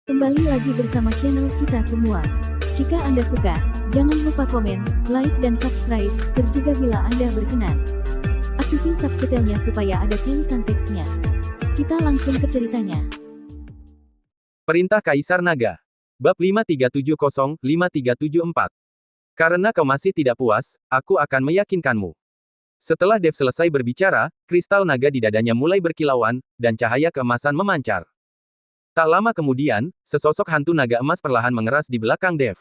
Kembali lagi bersama channel kita semua. Jika Anda suka, jangan lupa komen, like dan subscribe, serta bila Anda berkenan, aktifin subtitlenya supaya ada tulisan teksnya. Kita langsung ke ceritanya. Perintah Kaisar Naga. Bab 5370-5374. Karena kau masih tidak puas, aku akan meyakinkanmu. Setelah Dev selesai berbicara, kristal naga di dadanya mulai berkilauan, dan cahaya keemasan memancar. Tak lama kemudian, sesosok hantu naga emas perlahan mengeras di belakang Dev.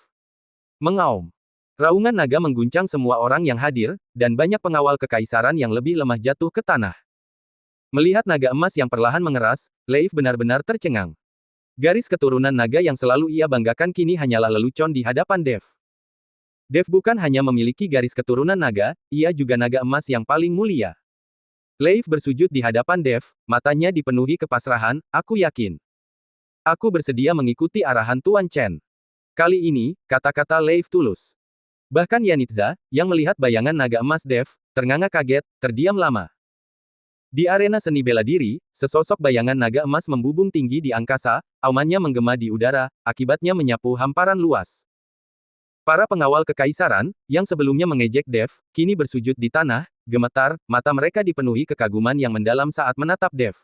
Mengaum. Raungan naga mengguncang semua orang yang hadir, dan banyak pengawal kekaisaran yang lebih lemah jatuh ke tanah. Melihat naga emas yang perlahan mengeras, Leif benar-benar tercengang. Garis keturunan naga yang selalu ia banggakan kini hanyalah lelucon di hadapan Dev. Dev bukan hanya memiliki garis keturunan naga, ia juga naga emas yang paling mulia. Leif bersujud di hadapan Dev, matanya dipenuhi kepasrahan, aku yakin. Aku bersedia mengikuti arahan Tuan Chen. Kali ini, kata-kata Leif tulus. Bahkan Yanitza, yang melihat bayangan naga emas Dev, ternganga kaget, terdiam lama. Di arena seni bela diri, sesosok bayangan naga emas membubung tinggi di angkasa, aumannya menggema di udara, akibatnya menyapu hamparan luas. Para pengawal kekaisaran, yang sebelumnya mengejek Dev, kini bersujud di tanah, gemetar, mata mereka dipenuhi kekaguman yang mendalam saat menatap Dev.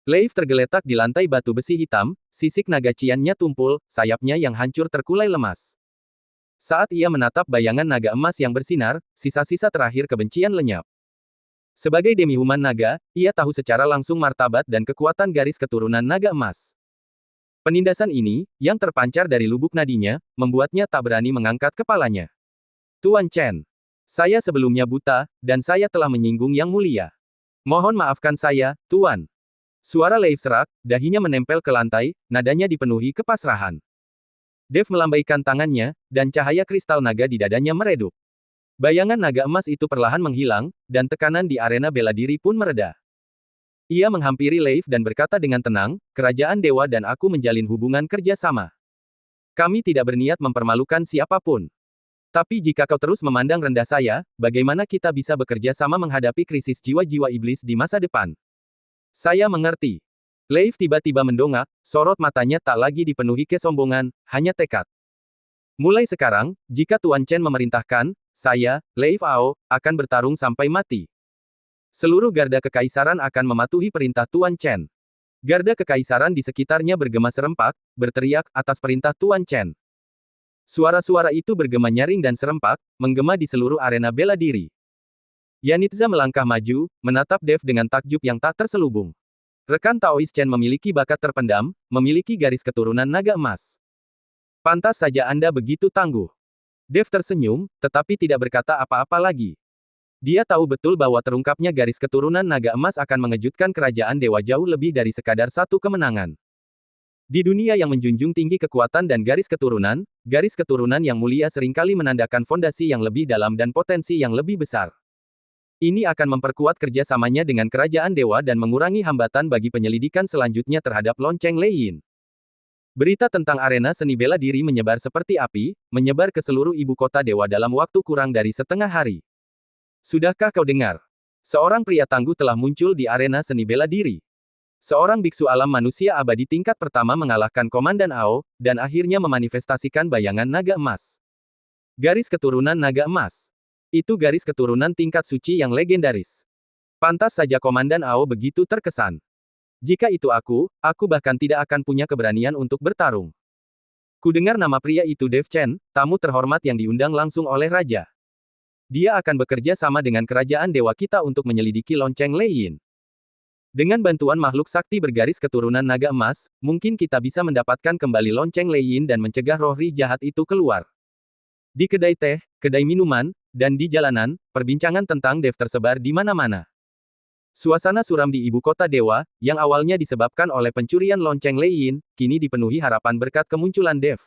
Leif tergeletak di lantai batu besi hitam, sisik naga ciannya tumpul, sayapnya yang hancur terkulai lemas. Saat ia menatap bayangan naga emas yang bersinar, sisa-sisa terakhir kebencian lenyap. Sebagai demi-human naga, ia tahu secara langsung martabat dan kekuatan garis keturunan naga emas. Penindasan ini, yang terpancar dari lubuk nadinya, membuatnya tak berani mengangkat kepalanya. Tuan Chen. Saya sebelumnya buta, dan saya telah menyinggung Yang Mulia. Mohon maafkan saya, Tuan. Suara Leif serak, dahinya menempel ke lantai, nadanya dipenuhi kepasrahan. Dev melambaikan tangannya, dan cahaya kristal naga di dadanya meredup. Bayangan naga emas itu perlahan menghilang, dan tekanan di arena bela diri pun mereda. Ia menghampiri Leif dan berkata dengan tenang, kerajaan dewa dan aku menjalin hubungan kerja sama. Kami tidak berniat mempermalukan siapapun. Tapi jika kau terus memandang rendah saya, bagaimana kita bisa bekerja sama menghadapi krisis jiwa-jiwa iblis di masa depan? Saya mengerti. Leif tiba-tiba mendongak, sorot matanya tak lagi dipenuhi kesombongan, hanya tekad. Mulai sekarang, jika Tuan Chen memerintahkan, saya, Leif Ao, akan bertarung sampai mati. Seluruh garda kekaisaran akan mematuhi perintah Tuan Chen. Garda kekaisaran di sekitarnya bergema serempak, berteriak atas perintah Tuan Chen. Suara-suara itu bergema nyaring dan serempak, menggema di seluruh arena bela diri. Yanitza melangkah maju, menatap Dev dengan takjub yang tak terselubung. Rekan Taois Chen memiliki bakat terpendam, memiliki garis keturunan naga emas. Pantas saja Anda begitu tangguh. Dev tersenyum, tetapi tidak berkata apa-apa lagi. Dia tahu betul bahwa terungkapnya garis keturunan naga emas akan mengejutkan kerajaan dewa jauh lebih dari sekadar satu kemenangan. Di dunia yang menjunjung tinggi kekuatan dan garis keturunan yang mulia seringkali menandakan fondasi yang lebih dalam dan potensi yang lebih besar. Ini akan memperkuat kerjasamanya dengan kerajaan dewa dan mengurangi hambatan bagi penyelidikan selanjutnya terhadap lonceng Lei Yin. Berita tentang arena seni bela diri menyebar seperti api, menyebar ke seluruh ibu kota dewa dalam waktu kurang dari setengah hari. Sudahkah kau dengar? Seorang pria tangguh telah muncul di arena seni bela diri. Seorang biksu alam manusia abadi tingkat pertama mengalahkan Komandan Ao, dan akhirnya memanifestasikan bayangan naga emas. Garis keturunan naga emas. Itu garis keturunan tingkat suci yang legendaris. Pantas saja Komandan Ao begitu terkesan. Jika itu aku bahkan tidak akan punya keberanian untuk bertarung. Kudengar nama pria itu Dev Chen, tamu terhormat yang diundang langsung oleh Raja. Dia akan bekerja sama dengan kerajaan dewa kita untuk menyelidiki lonceng Lei Yin. Dengan bantuan makhluk sakti bergaris keturunan naga emas, mungkin kita bisa mendapatkan kembali lonceng Lei Yin dan mencegah roh ri jahat itu keluar. Di kedai teh, kedai minuman, dan di jalanan, perbincangan tentang Dev tersebar di mana-mana. Suasana suram di ibu kota dewa, yang awalnya disebabkan oleh pencurian lonceng Lei Yin, kini dipenuhi harapan berkat kemunculan Dev.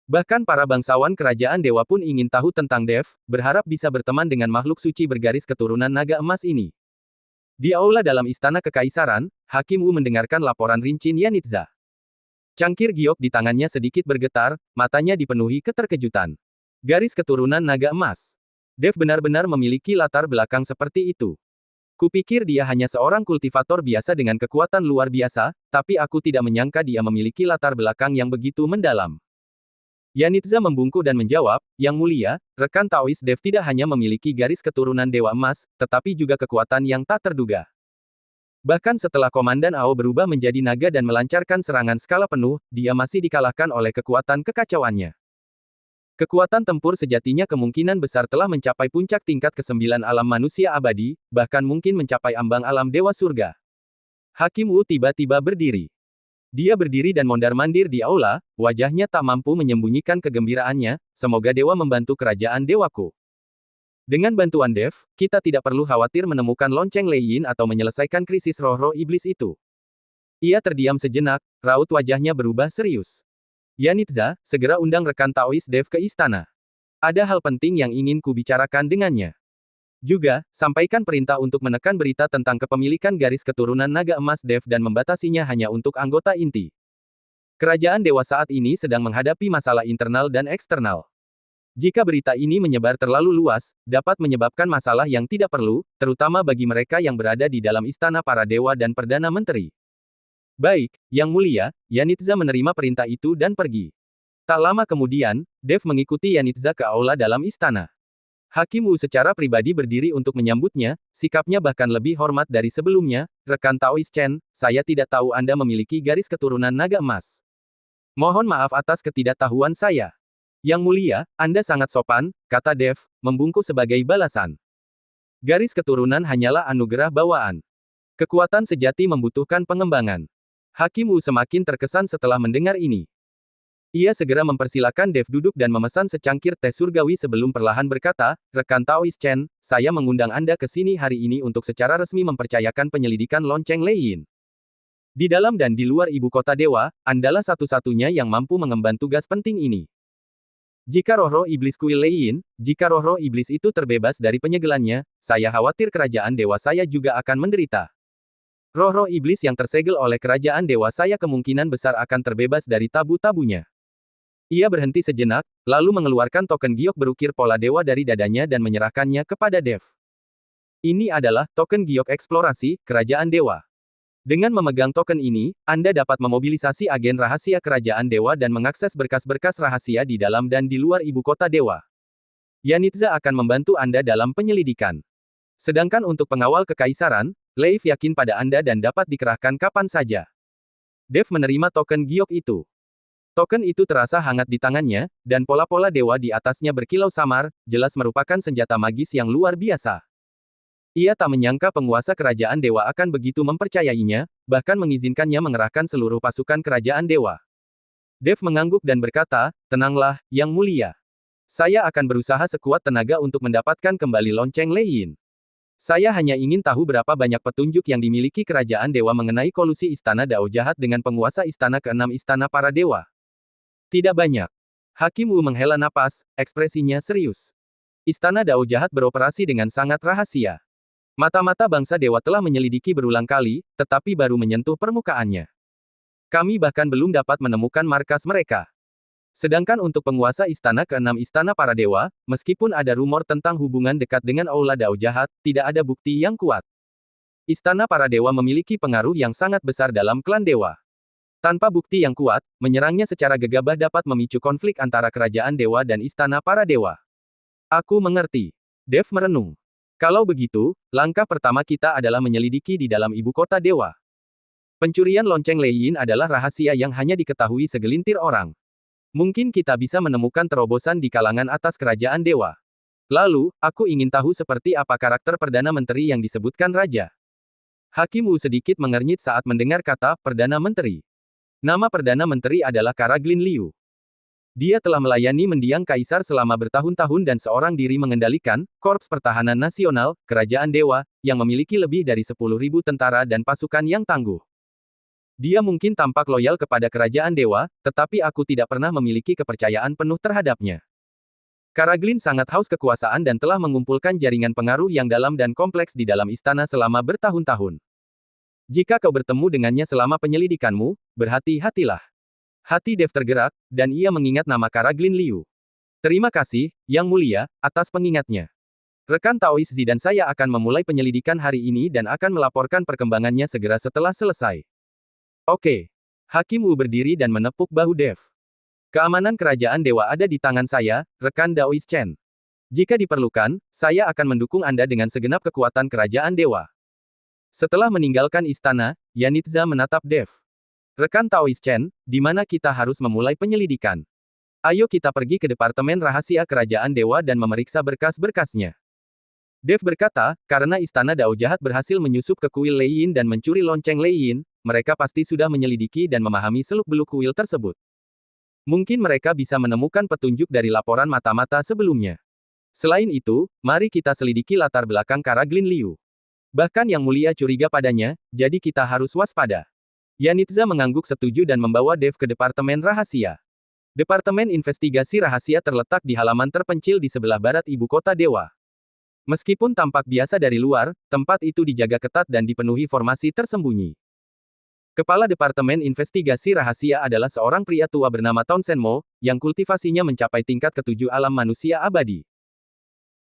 Bahkan para bangsawan kerajaan dewa pun ingin tahu tentang Dev, berharap bisa berteman dengan makhluk suci bergaris keturunan naga emas ini. Di aula dalam istana kekaisaran, Hakim Wu mendengarkan laporan rinci Yanitza. Cangkir giok di tangannya sedikit bergetar, matanya dipenuhi keterkejutan. Garis keturunan naga emas. Dev benar-benar memiliki latar belakang seperti itu. Kupikir dia hanya seorang kultivator biasa dengan kekuatan luar biasa, tapi aku tidak menyangka dia memiliki latar belakang yang begitu mendalam. Yanitza membungkuk dan menjawab, Yang Mulia, rekan Taois Dev tidak hanya memiliki garis keturunan Dewa Emas, tetapi juga kekuatan yang tak terduga. Bahkan setelah Komandan Ao berubah menjadi naga dan melancarkan serangan skala penuh, dia masih dikalahkan oleh kekuatan kekacauannya. Kekuatan tempur sejatinya kemungkinan besar telah mencapai puncak tingkat ke-9 alam manusia abadi, bahkan mungkin mencapai ambang alam dewa surga. Hakim Wu tiba-tiba berdiri. Dia berdiri dan mondar-mandir di aula, wajahnya tak mampu menyembunyikan kegembiraannya, semoga dewa membantu kerajaan dewaku. Dengan bantuan Dev, kita tidak perlu khawatir menemukan lonceng Lei Yin atau menyelesaikan krisis roh-roh iblis itu. Ia terdiam sejenak, raut wajahnya berubah serius. Yanitza, segera undang rekan Taois Dev ke istana. Ada hal penting yang ingin ku bicarakan dengannya. Juga, sampaikan perintah untuk menekan berita tentang kepemilikan garis keturunan naga emas Dev dan membatasinya hanya untuk anggota inti. Kerajaan dewa saat ini sedang menghadapi masalah internal dan eksternal. Jika berita ini menyebar terlalu luas, dapat menyebabkan masalah yang tidak perlu, terutama bagi mereka yang berada di dalam istana para dewa dan perdana menteri. Baik, Yang Mulia, Yanitza menerima perintah itu dan pergi. Tak lama kemudian, Dev mengikuti Yanitza ke aula dalam istana. Hakim Wu secara pribadi berdiri untuk menyambutnya, sikapnya bahkan lebih hormat dari sebelumnya, rekan Taois Chen, saya tidak tahu Anda memiliki garis keturunan naga emas. Mohon maaf atas ketidaktahuan saya. Yang Mulia, Anda sangat sopan, kata Dev, membungkuk sebagai balasan. Garis keturunan hanyalah anugerah bawaan. Kekuatan sejati membutuhkan pengembangan. Hakim Wu semakin terkesan setelah mendengar ini. Ia segera mempersilakan Dev duduk dan memesan secangkir teh surgawi sebelum perlahan berkata, rekan Taois Chen, saya mengundang Anda ke sini hari ini untuk secara resmi mempercayakan penyelidikan lonceng Lei Yin. Di dalam dan di luar ibu kota dewa, Andalah satu-satunya yang mampu mengemban tugas penting ini. Jika roh-roh iblis kuil Lei Yin, jika roh-roh iblis itu terbebas dari penyegelannya, saya khawatir kerajaan dewa saya juga akan menderita. Roh-roh iblis yang tersegel oleh kerajaan dewa saya kemungkinan besar akan terbebas dari tabu-tabunya. Ia berhenti sejenak, lalu mengeluarkan token giok berukir pola dewa dari dadanya dan menyerahkannya kepada Dev. Ini adalah token giok eksplorasi, kerajaan dewa. Dengan memegang token ini, Anda dapat memobilisasi agen rahasia kerajaan dewa dan mengakses berkas-berkas rahasia di dalam dan di luar ibu kota dewa. Yanitza akan membantu Anda dalam penyelidikan. Sedangkan untuk pengawal kekaisaran, Leif yakin pada Anda dan dapat dikerahkan kapan saja. Dev menerima token giok itu. Token itu terasa hangat di tangannya, dan pola-pola dewa di atasnya berkilau samar, jelas merupakan senjata magis yang luar biasa. Ia tak menyangka penguasa kerajaan dewa akan begitu mempercayainya, bahkan mengizinkannya mengerahkan seluruh pasukan kerajaan dewa. Dev mengangguk dan berkata, tenanglah, Yang Mulia. Saya akan berusaha sekuat tenaga untuk mendapatkan kembali lonceng Lei Yin. Saya hanya ingin tahu berapa banyak petunjuk yang dimiliki kerajaan dewa mengenai kolusi istana Dao Jahat dengan penguasa istana ke-6 istana para dewa. Tidak banyak. Hakim Wu menghela napas, ekspresinya serius. Istana Dao Jahat beroperasi dengan sangat rahasia. Mata-mata bangsa dewa telah menyelidiki berulang kali, tetapi baru menyentuh permukaannya. Kami bahkan belum dapat menemukan markas mereka. Sedangkan untuk penguasa istana ke-6 istana para dewa, meskipun ada rumor tentang hubungan dekat dengan Aula Dao Jahat, tidak ada bukti yang kuat. Istana para dewa memiliki pengaruh yang sangat besar dalam klan dewa. Tanpa bukti yang kuat, menyerangnya secara gegabah dapat memicu konflik antara kerajaan dewa dan istana para dewa. Aku mengerti. Dev merenung. Kalau begitu, langkah pertama kita adalah menyelidiki di dalam ibu kota dewa. Pencurian lonceng Lei Yin adalah rahasia yang hanya diketahui segelintir orang. Mungkin kita bisa menemukan terobosan di kalangan atas kerajaan dewa. Lalu, aku ingin tahu seperti apa karakter Perdana Menteri yang disebutkan Raja. Hakim Wu sedikit mengernyit saat mendengar kata Perdana Menteri. Nama Perdana Menteri adalah Karaglin Liu. Dia telah melayani mendiang kaisar selama bertahun-tahun dan seorang diri mengendalikan Korps Pertahanan Nasional, Kerajaan Dewa, yang memiliki lebih dari 10.000 tentara dan pasukan yang tangguh. Dia mungkin tampak loyal kepada kerajaan dewa, tetapi aku tidak pernah memiliki kepercayaan penuh terhadapnya. Karaglin sangat haus kekuasaan dan telah mengumpulkan jaringan pengaruh yang dalam dan kompleks di dalam istana selama bertahun-tahun. Jika kau bertemu dengannya selama penyelidikanmu, berhati-hatilah. Hati Dev tergerak, dan ia mengingat nama Karaglin Liu. Terima kasih, Yang Mulia, atas pengingatnya. Rekan Taois Zi dan saya akan memulai penyelidikan hari ini dan akan melaporkan perkembangannya segera setelah selesai. Oke. Hakim Wu berdiri dan menepuk bahu Dev. Keamanan kerajaan dewa ada di tangan saya, rekan Daois Chen. Jika diperlukan, saya akan mendukung Anda dengan segenap kekuatan kerajaan dewa. Setelah meninggalkan istana, Yanitza menatap Dev. Rekan Taois Chen, di mana kita harus memulai penyelidikan? Ayo kita pergi ke Departemen Rahasia Kerajaan Dewa dan memeriksa berkas-berkasnya. Dev berkata, karena Istana Dao Jahat berhasil menyusup ke kuil Lei Yin dan mencuri lonceng Lei Yin, mereka pasti sudah menyelidiki dan memahami seluk-beluk kuil tersebut. Mungkin mereka bisa menemukan petunjuk dari laporan mata-mata sebelumnya. Selain itu, mari kita selidiki latar belakang Karaglin Liu. Bahkan Yang Mulia curiga padanya, jadi kita harus waspada. Yanitza mengangguk setuju dan membawa Dev ke Departemen Rahasia. Departemen Investigasi Rahasia terletak di halaman terpencil di sebelah barat ibu kota Dewa. Meskipun tampak biasa dari luar, tempat itu dijaga ketat dan dipenuhi formasi tersembunyi. Kepala Departemen Investigasi Rahasia adalah seorang pria tua bernama Townsend Mo, yang kultivasinya mencapai tingkat ketujuh alam manusia abadi.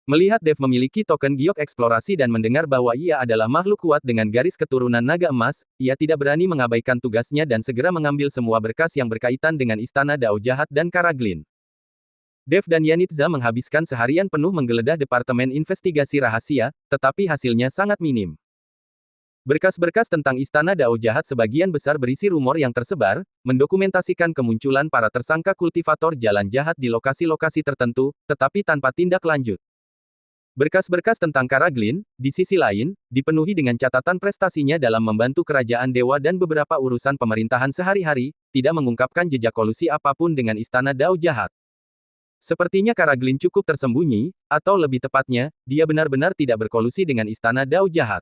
Melihat Dev memiliki token giok eksplorasi dan mendengar bahwa ia adalah makhluk kuat dengan garis keturunan naga emas, ia tidak berani mengabaikan tugasnya dan segera mengambil semua berkas yang berkaitan dengan Istana Dao Jahat dan Karaglin. Dev dan Yanitza menghabiskan seharian penuh menggeledah Departemen Investigasi Rahasia, tetapi hasilnya sangat minim. Berkas-berkas tentang Istana Dao Jahat sebagian besar berisi rumor yang tersebar, mendokumentasikan kemunculan para tersangka kultivator jalan jahat di lokasi-lokasi tertentu, tetapi tanpa tindak lanjut. Berkas-berkas tentang Karaglin, di sisi lain, dipenuhi dengan catatan prestasinya dalam membantu kerajaan dewa dan beberapa urusan pemerintahan sehari-hari, tidak mengungkapkan jejak kolusi apapun dengan Istana Dao Jahat. Sepertinya Karaglin cukup tersembunyi, atau lebih tepatnya, dia benar-benar tidak berkolusi dengan Istana Dao Jahat.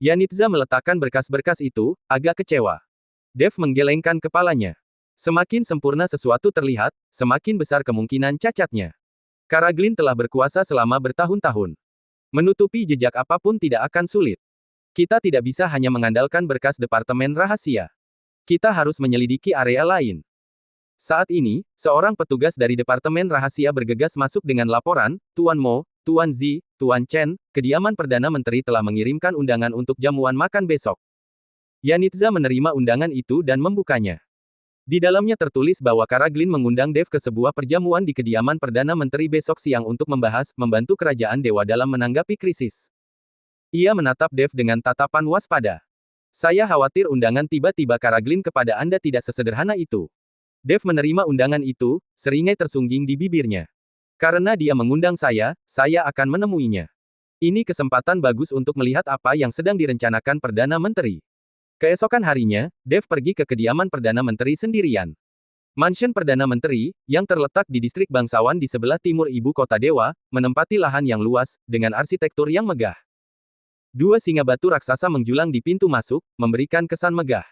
Yanitza meletakkan berkas-berkas itu, agak kecewa. Dev menggelengkan kepalanya. Semakin sempurna sesuatu terlihat, semakin besar kemungkinan cacatnya. Karaglin telah berkuasa selama bertahun-tahun. Menutupi jejak apapun tidak akan sulit. Kita tidak bisa hanya mengandalkan berkas Departemen Rahasia. Kita harus menyelidiki area lain. Saat ini, seorang petugas dari Departemen Rahasia bergegas masuk dengan laporan, Tuan Mo, Tuan Zi, Tuan Chen, kediaman Perdana Menteri telah mengirimkan undangan untuk jamuan makan besok. Yanitza menerima undangan itu dan membukanya. Di dalamnya tertulis bahwa Karaglin mengundang Dev ke sebuah perjamuan di kediaman Perdana Menteri besok siang untuk membantu kerajaan dewa dalam menanggapi krisis. Ia menatap Dev dengan tatapan waspada. Saya khawatir undangan tiba-tiba Karaglin kepada Anda tidak sesederhana itu. Dev menerima undangan itu, seringai tersungging di bibirnya. Karena dia mengundang saya akan menemuinya. Ini kesempatan bagus untuk melihat apa yang sedang direncanakan Perdana Menteri. Keesokan harinya, Dev pergi ke kediaman Perdana Menteri sendirian. Mansion Perdana Menteri, yang terletak di distrik bangsawan di sebelah timur ibu kota Dewa, menempati lahan yang luas, dengan arsitektur yang megah. Dua singa batu raksasa menjulang di pintu masuk, memberikan kesan megah.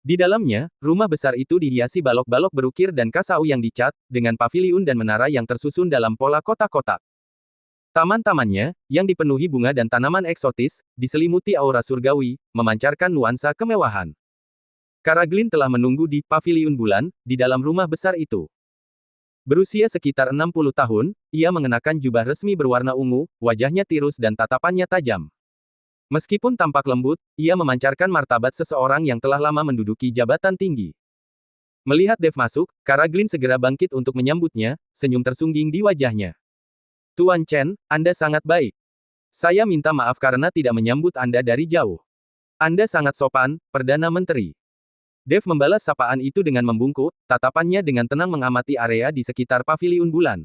Di dalamnya, rumah besar itu dihiasi balok-balok berukir dan kasau yang dicat, dengan paviliun dan menara yang tersusun dalam pola kotak-kotak. Taman-tamannya, yang dipenuhi bunga dan tanaman eksotis, diselimuti aura surgawi, memancarkan nuansa kemewahan. Karaglin telah menunggu di paviliun bulan, di dalam rumah besar itu. Berusia sekitar 60 tahun, ia mengenakan jubah resmi berwarna ungu, wajahnya tirus dan tatapannya tajam. Meskipun tampak lembut, ia memancarkan martabat seseorang yang telah lama menduduki jabatan tinggi. Melihat Dev masuk, Karaglin segera bangkit untuk menyambutnya, senyum tersungging di wajahnya. Tuan Chen, Anda sangat baik. Saya minta maaf karena tidak menyambut Anda dari jauh. Anda sangat sopan, Perdana Menteri. Dev membalas sapaan itu dengan membungkuk, tatapannya dengan tenang mengamati area di sekitar paviliun bulan.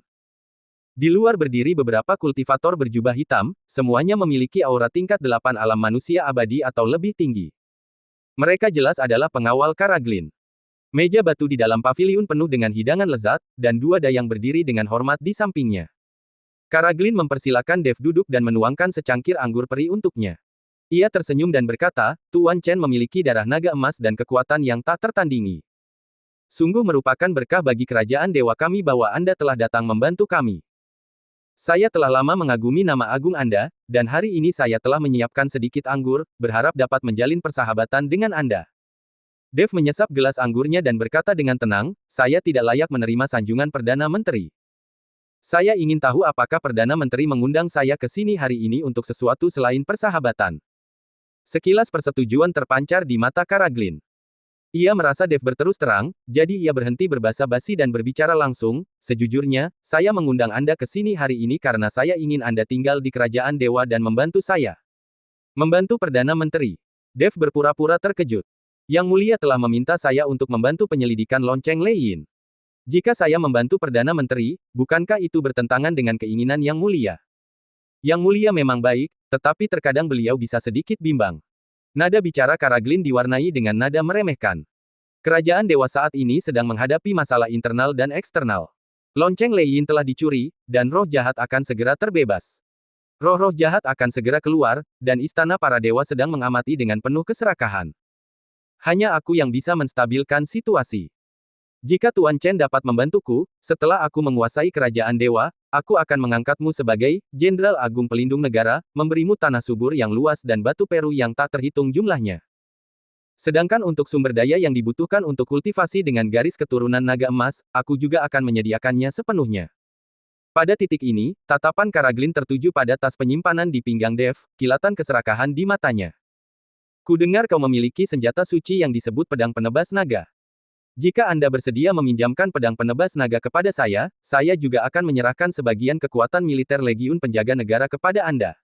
Di luar berdiri beberapa kultivator berjubah hitam, semuanya memiliki aura tingkat 8 alam manusia abadi atau lebih tinggi. Mereka jelas adalah pengawal Karaglin. Meja batu di dalam paviliun penuh dengan hidangan lezat, dan dua dayang berdiri dengan hormat di sampingnya. Karaglin mempersilakan Dev duduk dan menuangkan secangkir anggur peri untuknya. Ia tersenyum dan berkata, Tuan Chen memiliki darah naga emas dan kekuatan yang tak tertandingi. Sungguh merupakan berkah bagi kerajaan dewa kami bahwa Anda telah datang membantu kami. Saya telah lama mengagumi nama agung Anda, dan hari ini saya telah menyiapkan sedikit anggur, berharap dapat menjalin persahabatan dengan Anda. Dev menyesap gelas anggurnya dan berkata dengan tenang, saya tidak layak menerima sanjungan Perdana Menteri. Saya ingin tahu apakah Perdana Menteri mengundang saya ke sini hari ini untuk sesuatu selain persahabatan. Sekilas persetujuan terpancar di mata Karaglin. Ia merasa Dev berterus terang, jadi ia berhenti berbasa-basi dan berbicara langsung, sejujurnya, saya mengundang Anda ke sini hari ini karena saya ingin Anda tinggal di kerajaan dewa dan membantu saya. Membantu Perdana Menteri. Dev berpura-pura terkejut. Yang Mulia telah meminta saya untuk membantu penyelidikan lonceng Lei Yin. Jika saya membantu Perdana Menteri, bukankah itu bertentangan dengan keinginan Yang Mulia? Yang Mulia memang baik, tetapi terkadang beliau bisa sedikit bimbang. Nada bicara Karaglin diwarnai dengan nada meremehkan. Kerajaan dewa saat ini sedang menghadapi masalah internal dan eksternal. Lonceng Lei Yin telah dicuri, dan roh jahat akan segera terbebas. Roh-roh jahat akan segera keluar, dan istana para dewa sedang mengamati dengan penuh keserakahan. Hanya aku yang bisa menstabilkan situasi. Jika Tuan Chen dapat membantuku, setelah aku menguasai kerajaan dewa, aku akan mengangkatmu sebagai Jenderal Agung Pelindung Negara, memberimu tanah subur yang luas dan batu peru yang tak terhitung jumlahnya. Sedangkan untuk sumber daya yang dibutuhkan untuk kultivasi dengan garis keturunan naga emas, aku juga akan menyediakannya sepenuhnya. Pada titik ini, tatapan Karaglin tertuju pada tas penyimpanan di pinggang Dev, kilatan keserakahan di matanya. Kudengar kau memiliki senjata suci yang disebut pedang penebas naga. Jika Anda bersedia meminjamkan pedang penebas naga kepada saya juga akan menyerahkan sebagian kekuatan militer Legiun Penjaga Negara kepada Anda.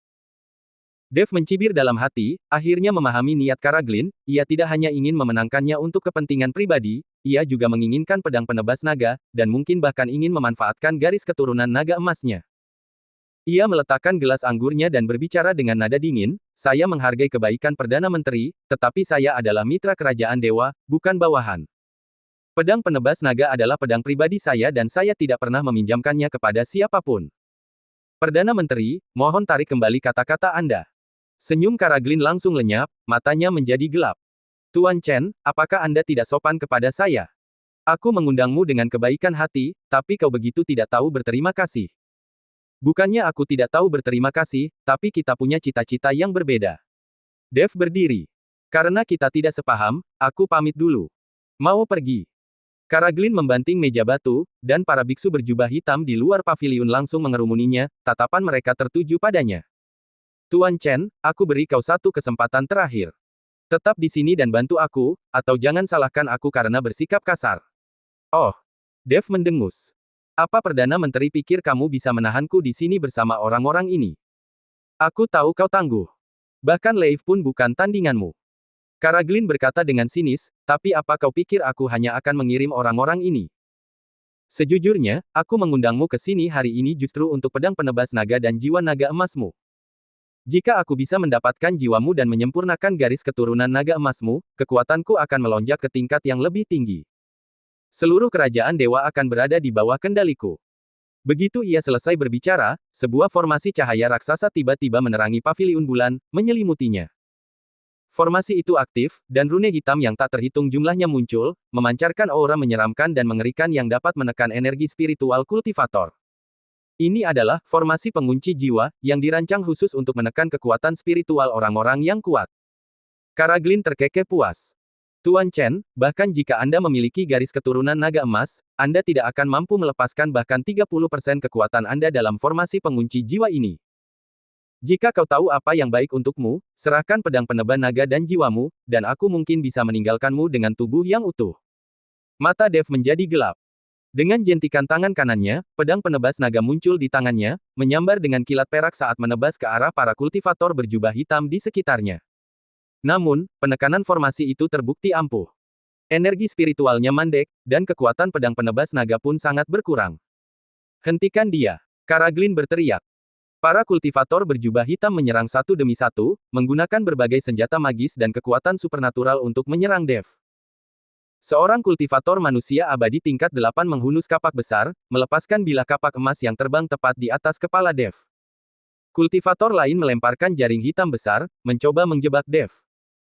Dev mencibir dalam hati, akhirnya memahami niat Karaglin, ia tidak hanya ingin memenangkannya untuk kepentingan pribadi, ia juga menginginkan pedang penebas naga, dan mungkin bahkan ingin memanfaatkan garis keturunan naga emasnya. Ia meletakkan gelas anggurnya dan berbicara dengan nada dingin, saya menghargai kebaikan Perdana Menteri, tetapi saya adalah mitra kerajaan dewa, bukan bawahan. Pedang penebas naga adalah pedang pribadi saya dan saya tidak pernah meminjamkannya kepada siapapun. Perdana Menteri, mohon tarik kembali kata-kata Anda. Senyum Karaglin langsung lenyap, matanya menjadi gelap. Tuan Chen, apakah Anda tidak sopan kepada saya? Aku mengundangmu dengan kebaikan hati, tapi kau begitu tidak tahu berterima kasih. Bukannya aku tidak tahu berterima kasih, tapi kita punya cita-cita yang berbeda. Dev berdiri. Karena kita tidak sepaham, aku pamit dulu. Mau pergi. Karaglin membanting meja batu, dan para biksu berjubah hitam di luar paviliun langsung mengerumuninya, tatapan mereka tertuju padanya. Tuan Chen, aku beri kau satu kesempatan terakhir. Tetap di sini dan bantu aku, atau jangan salahkan aku karena bersikap kasar. Oh. Dev mendengus. Apa Perdana Menteri pikir kamu bisa menahanku di sini bersama orang-orang ini? Aku tahu kau tangguh. Bahkan Leif pun bukan tandinganmu. Karaglin berkata dengan sinis, tapi apa kau pikir aku hanya akan mengirim orang-orang ini? Sejujurnya, aku mengundangmu ke sini hari ini justru untuk pedang penebas naga dan jiwa naga emasmu. Jika aku bisa mendapatkan jiwamu dan menyempurnakan garis keturunan naga emasmu, kekuatanku akan melonjak ke tingkat yang lebih tinggi. Seluruh kerajaan dewa akan berada di bawah kendaliku. Begitu ia selesai berbicara, sebuah formasi cahaya raksasa tiba-tiba menerangi paviliun bulan, menyelimutinya. Formasi itu aktif, dan rune hitam yang tak terhitung jumlahnya muncul, memancarkan aura menyeramkan dan mengerikan yang dapat menekan energi spiritual kultivator. Ini adalah formasi pengunci jiwa, yang dirancang khusus untuk menekan kekuatan spiritual orang-orang yang kuat. Karaglin terkekeh puas. Tuan Chen, bahkan jika Anda memiliki garis keturunan naga emas, Anda tidak akan mampu melepaskan bahkan 30% kekuatan Anda dalam formasi pengunci jiwa ini. Jika kau tahu apa yang baik untukmu, serahkan pedang penebas naga dan jiwamu, dan aku mungkin bisa meninggalkanmu dengan tubuh yang utuh. Mata Dev menjadi gelap. Dengan jentikan tangan kanannya, pedang penebas naga muncul di tangannya, menyambar dengan kilat perak saat menebas ke arah para kultivator berjubah hitam di sekitarnya. Namun, penekanan formasi itu terbukti ampuh. Energi spiritualnya mandek, dan kekuatan pedang penebas naga pun sangat berkurang. Hentikan dia! Karaglin berteriak. Para kultivator berjubah hitam menyerang satu demi satu, menggunakan berbagai senjata magis dan kekuatan supernatural untuk menyerang Dev. Seorang kultivator manusia abadi tingkat 8 menghunus kapak besar, melepaskan bilah kapak emas yang terbang tepat di atas kepala Dev. Kultivator lain melemparkan jaring hitam besar, mencoba menjebak Dev.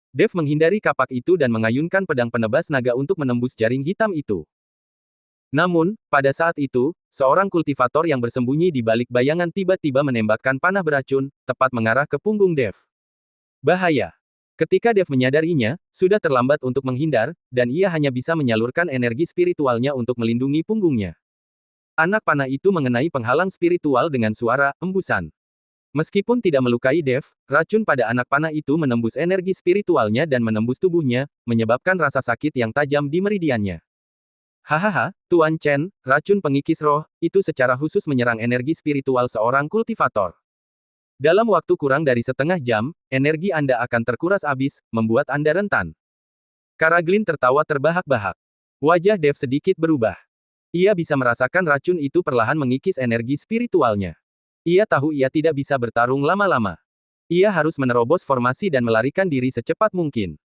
Dev menghindari kapak itu dan mengayunkan pedang penebas naga untuk menembus jaring hitam itu. Namun, pada saat itu, seorang kultivator yang bersembunyi di balik bayangan tiba-tiba menembakkan panah beracun, tepat mengarah ke punggung Dev. Bahaya! Ketika Dev menyadarinya, sudah terlambat untuk menghindar, dan ia hanya bisa menyalurkan energi spiritualnya untuk melindungi punggungnya. Anak panah itu mengenai penghalang spiritual dengan suara embusan. Meskipun tidak melukai Dev, racun pada anak panah itu menembus energi spiritualnya dan menembus tubuhnya, menyebabkan rasa sakit yang tajam di meridiannya. Hahaha, Tuan Chen, racun pengikis roh, itu secara khusus menyerang energi spiritual seorang kultivator. Dalam waktu kurang dari setengah jam, energi Anda akan terkuras habis, membuat Anda rentan. Karaglin tertawa terbahak-bahak. Wajah Dev sedikit berubah. Ia bisa merasakan racun itu perlahan mengikis energi spiritualnya. Ia tahu ia tidak bisa bertarung lama-lama. Ia harus menerobos formasi dan melarikan diri secepat mungkin.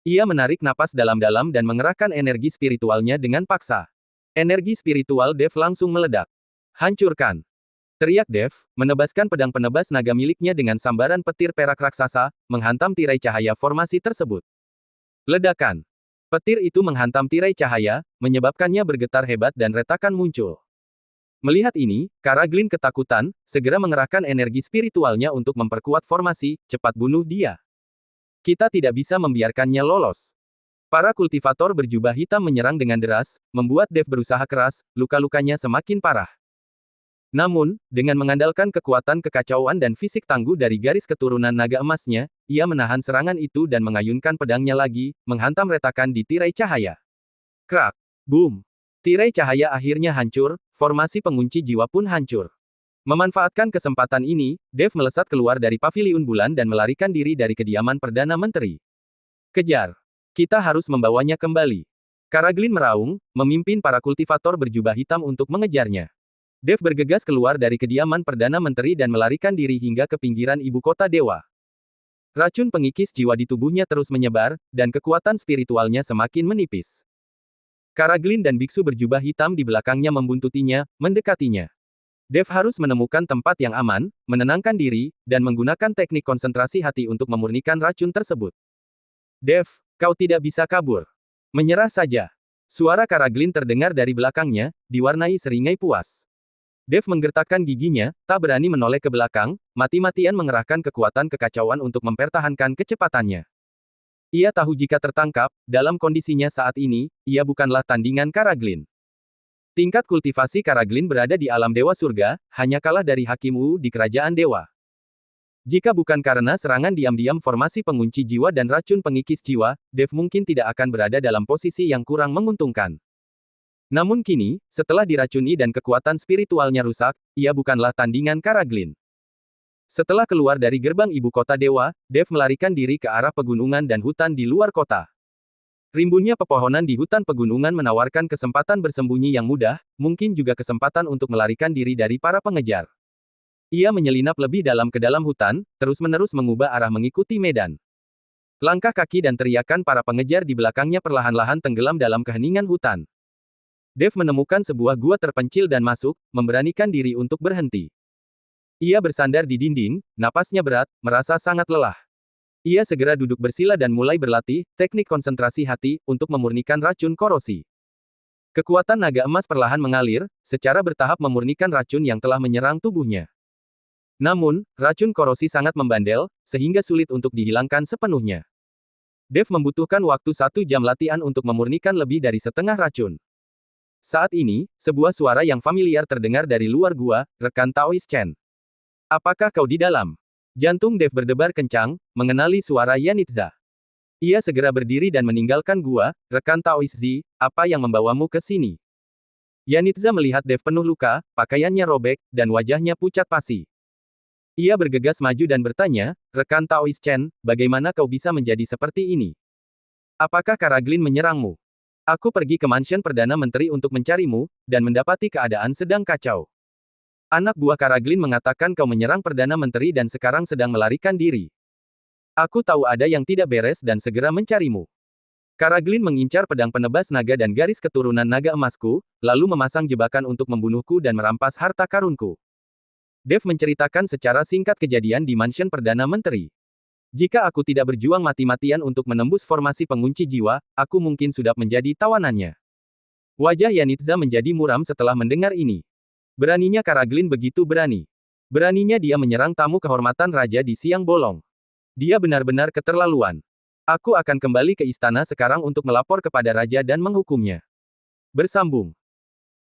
Ia menarik napas dalam-dalam dan mengerahkan energi spiritualnya dengan paksa. Energi spiritual Dev langsung meledak. Hancurkan! Teriak Dev, menebaskan pedang penebas naga miliknya dengan sambaran petir perak raksasa, menghantam tirai cahaya formasi tersebut. Ledakan! Petir itu menghantam tirai cahaya, menyebabkannya bergetar hebat dan retakan muncul. Melihat ini, Karaglin ketakutan, segera mengerahkan energi spiritualnya untuk memperkuat formasi, cepat bunuh dia. Kita tidak bisa membiarkannya lolos. Para kultivator berjubah hitam menyerang dengan deras, membuat Dev berusaha keras, luka-lukanya semakin parah. Namun, dengan mengandalkan kekuatan kekacauan dan fisik tangguh dari garis keturunan naga emasnya, ia menahan serangan itu dan mengayunkan pedangnya lagi, menghantam retakan di tirai cahaya. Krak! Boom! Tirai cahaya akhirnya hancur, formasi pengunci jiwa pun hancur. Memanfaatkan kesempatan ini, Dev melesat keluar dari paviliun bulan dan melarikan diri dari kediaman Perdana Menteri. Kejar! Kita harus membawanya kembali. Karaglin meraung, memimpin para kultivator berjubah hitam untuk mengejarnya. Dev bergegas keluar dari kediaman Perdana Menteri dan melarikan diri hingga ke pinggiran ibu kota dewa. Racun pengikis jiwa di tubuhnya terus menyebar, dan kekuatan spiritualnya semakin menipis. Karaglin dan biksu berjubah hitam di belakangnya membuntutinya, mendekatinya. Dev harus menemukan tempat yang aman, menenangkan diri, dan menggunakan teknik konsentrasi hati untuk memurnikan racun tersebut. Dev, kau tidak bisa kabur. Menyerah saja. Suara Karaglin terdengar dari belakangnya, diwarnai seringai puas. Dev menggertakkan giginya, tak berani menoleh ke belakang, mati-matian mengerahkan kekuatan kekacauan untuk mempertahankan kecepatannya. Ia tahu jika tertangkap, dalam kondisinya saat ini, ia bukanlah tandingan Karaglin. Tingkat kultivasi Karaglin berada di alam dewa surga, hanya kalah dari Hakim Wu di kerajaan dewa. Jika bukan karena serangan diam-diam formasi pengunci jiwa dan racun pengikis jiwa, Dev mungkin tidak akan berada dalam posisi yang kurang menguntungkan. Namun kini, setelah diracuni dan kekuatan spiritualnya rusak, ia bukanlah tandingan Karaglin. Setelah keluar dari gerbang ibu kota dewa, Dev melarikan diri ke arah pegunungan dan hutan di luar kota. Rimbunnya pepohonan di hutan pegunungan menawarkan kesempatan bersembunyi yang mudah, mungkin juga kesempatan untuk melarikan diri dari para pengejar. Ia menyelinap lebih dalam ke dalam hutan, terus-menerus mengubah arah mengikuti medan. Langkah kaki dan teriakan para pengejar di belakangnya perlahan-lahan tenggelam dalam keheningan hutan. Dev menemukan sebuah gua terpencil dan masuk, memberanikan diri untuk berhenti. Ia bersandar di dinding, napasnya berat, merasa sangat lelah. Ia segera duduk bersila dan mulai berlatih, teknik konsentrasi hati, untuk memurnikan racun korosi. Kekuatan naga emas perlahan mengalir, secara bertahap memurnikan racun yang telah menyerang tubuhnya. Namun, racun korosi sangat membandel, sehingga sulit untuk dihilangkan sepenuhnya. Dev membutuhkan waktu 1 jam latihan untuk memurnikan lebih dari setengah racun. Saat ini, sebuah suara yang familiar terdengar dari luar gua, rekan Taois Chen. Apakah kau di dalam? Jantung Dev berdebar kencang, mengenali suara Yanitza. Ia segera berdiri dan meninggalkan gua, rekan Taois Zi, apa yang membawamu ke sini? Yanitza melihat Dev penuh luka, pakaiannya robek, dan wajahnya pucat pasi. Ia bergegas maju dan bertanya, rekan Taois Chen, bagaimana kau bisa menjadi seperti ini? Apakah Karaglin menyerangmu? Aku pergi ke mansion Perdana Menteri untuk mencarimu, dan mendapati keadaan sedang kacau. Anak buah Karaglin mengatakan kau menyerang Perdana Menteri dan sekarang sedang melarikan diri. Aku tahu ada yang tidak beres dan segera mencarimu. Karaglin mengincar pedang penebas naga dan garis keturunan naga emasku, lalu memasang jebakan untuk membunuhku dan merampas harta karunku. Dev menceritakan secara singkat kejadian di mansion Perdana Menteri. Jika aku tidak berjuang mati-matian untuk menembus formasi pengunci jiwa, aku mungkin sudah menjadi tawanannya. Wajah Yanitza menjadi muram setelah mendengar ini. Beraninya Karaglin begitu berani. Beraninya dia menyerang tamu kehormatan raja di siang bolong. Dia benar-benar keterlaluan. Aku akan kembali ke istana sekarang untuk melapor kepada raja dan menghukumnya. Bersambung.